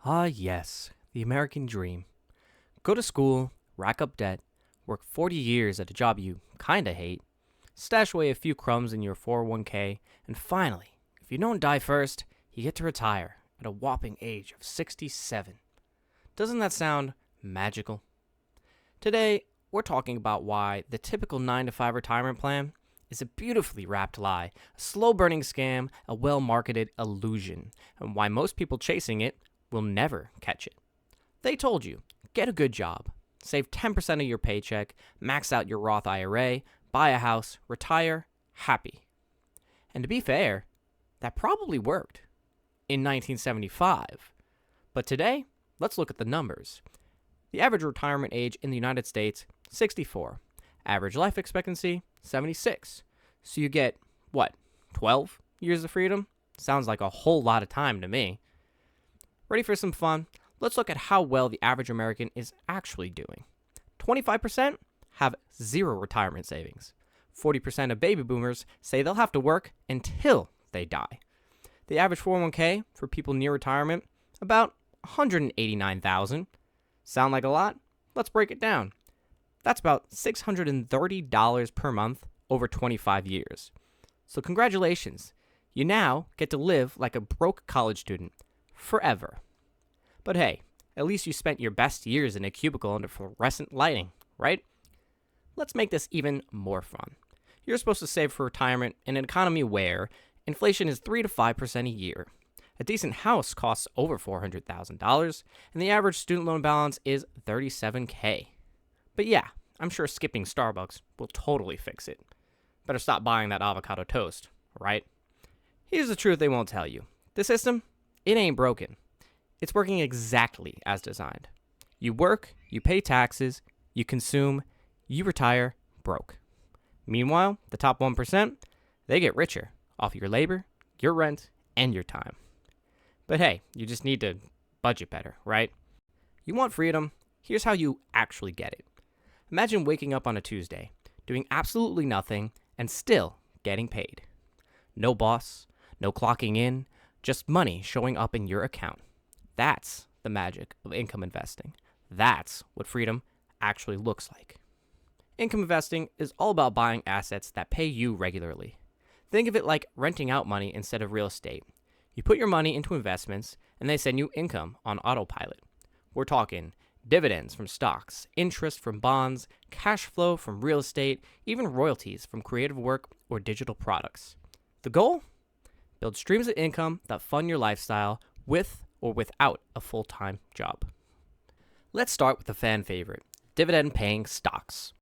Ah, yes, the American dream. Go to school, rack up debt, work 40 years at a job you kinda hate, stash away a few crumbs in your 401k, and finally, if you don't die first, you get to retire at a whopping age of 67. Doesn't that sound magical? Today, we're talking about why the typical 9 to 5 retirement plan is a beautifully wrapped lie, a slow burning scam, a well marketed illusion, and why most people chasing it will never catch it. They told you, get a good job, save 10% of your paycheck, max out your Roth IRA, buy a house, retire, happy. And to be fair, that probably worked in 1975. But today, let's look at the numbers. The average retirement age in the United States, 64. Average life expectancy, 76. So you get, 12 years of freedom? Sounds like a whole lot of time to me. Ready for some fun? Let's look at how well the average American is actually doing. 25% have zero retirement savings. 40% of baby boomers say they'll have to work until they die. The average 401k for people near retirement, about $189,000. Sound like a lot? Let's break it down. That's about $630 per month over 25 years. So congratulations, you now get to live like a broke college student forever. But hey, at least you spent your best years in a cubicle under fluorescent lighting, right? Let's make this even more fun. You're supposed to save for retirement in an economy where inflation is 3 to 5% a year. A decent house costs over $400,000, and the average student loan balance is $37K. But yeah, I'm sure skipping Starbucks will totally fix it. Better stop buying that avocado toast, right? Here's the truth they won't tell you. The system, it ain't broken. It's working exactly as designed. You work, you pay taxes, you consume, you retire broke. Meanwhile, the top 1%, they get richer off your labor, your rent, and your time. But hey, you just need to budget better, right? You want freedom? Here's how you actually get it. Imagine waking up on a Tuesday, doing absolutely nothing, and still getting paid. No boss, no clocking in, just money showing up in your account. That's the magic of income investing. That's what freedom actually looks like. Income investing is all about buying assets that pay you regularly. Think of it like renting out money instead of real estate. You put your money into investments, and they send you income on autopilot. We're talking dividends from stocks, interest from bonds, cash flow from real estate, even royalties from creative work or digital products. The goal? Build streams of income that fund your lifestyle with or without a full-time job. Let's start with the fan favorite, dividend-paying stocks.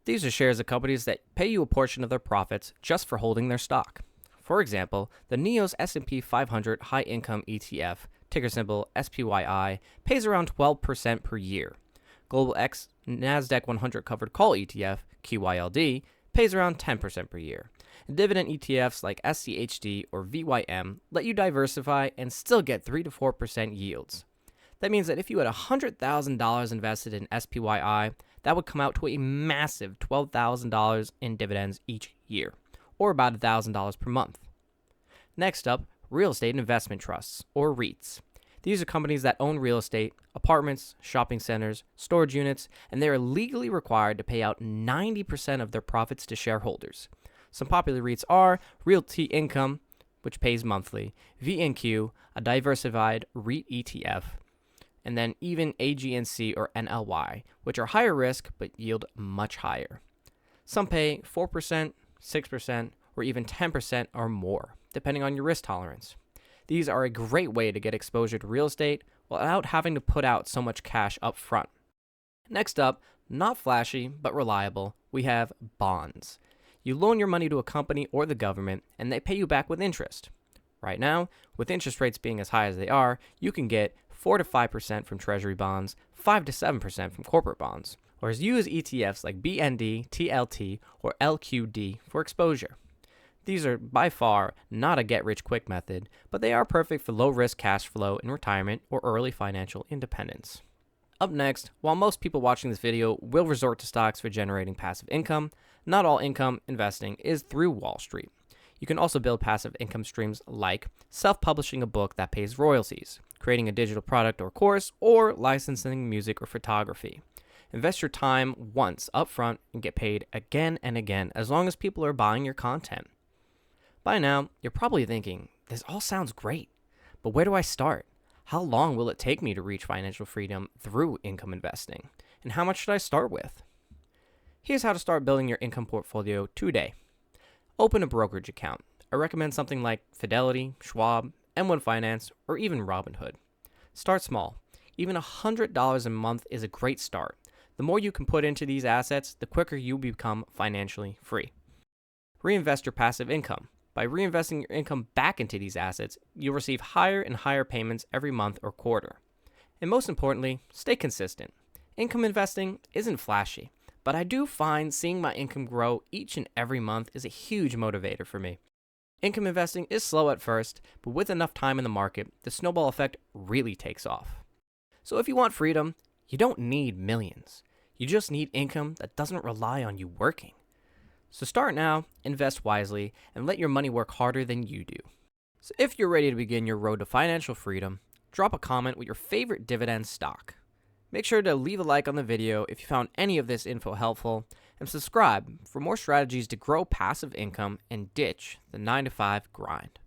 These are shares of companies that pay you a portion of their profits just for holding their stock. For example, the NEOS S&P 500 High Income ETF, ticker symbol SPYI, pays around 12% per year. Global X NASDAQ 100 Covered Call ETF, QYLD, pays around 10% per year. Dividend ETFs like SCHD or VYM let you diversify and still get 3 to 4% yields. That means that if you had $100,000 invested in SPYI, that would come out to a massive $12,000 in dividends each year, or about $1,000 per month. Next up, real estate investment trusts, or REITs. These are companies that own real estate, apartments, shopping centers, storage units, and they are legally required to pay out 90% of their profits to shareholders. Some popular REITs are Realty Income, which pays monthly, VNQ, a diversified REIT ETF, and then even AGNC or NLY, which are higher risk but yield much higher. Some pay 4%, 6%, or even 10% or more, depending on your risk tolerance. These are a great way to get exposure to real estate without having to put out so much cash up front. Next up, not flashy but reliable, we have bonds. You loan your money to a company or the government, and they pay you back with interest. Right now, with interest rates being as high as they are, you can get 4 to 5% from treasury bonds, 5 to 7% from corporate bonds, or use ETFs like BND, TLT, or LQD for exposure. These are by far not a get-rich-quick method, but they are perfect for low-risk cash flow in retirement or early financial independence. Up next, while most people watching this video will resort to stocks for generating passive income, not all income investing is through Wall Street. You can also build passive income streams like self-publishing a book that pays royalties, creating a digital product or course, or licensing music or photography. Invest your time once upfront and get paid again and again as long as people are buying your content. By now, you're probably thinking, this all sounds great, but where do I start? How long will it take me to reach financial freedom through income investing? And how much should I start with? Here's how to start building your income portfolio today. Open a brokerage account. I recommend something like Fidelity, Schwab, M1 Finance, or even Robinhood. Start small. Even $100 a month is a great start. The more you can put into these assets, the quicker you become financially free. Reinvest your passive income. By reinvesting your income back into these assets, you'll receive higher and higher payments every month or quarter. And most importantly, stay consistent. Income investing isn't flashy, but I do find seeing my income grow each and every month is a huge motivator for me. Income investing is slow at first, but with enough time in the market, the snowball effect really takes off. So if you want freedom, you don't need millions. You just need income that doesn't rely on you working. So start now, invest wisely, and let your money work harder than you do. So if you're ready to begin your road to financial freedom, drop a comment with your favorite dividend stock. Make sure to leave a like on the video if you found any of this info helpful, and subscribe for more strategies to grow passive income and ditch the 9-to-5 grind.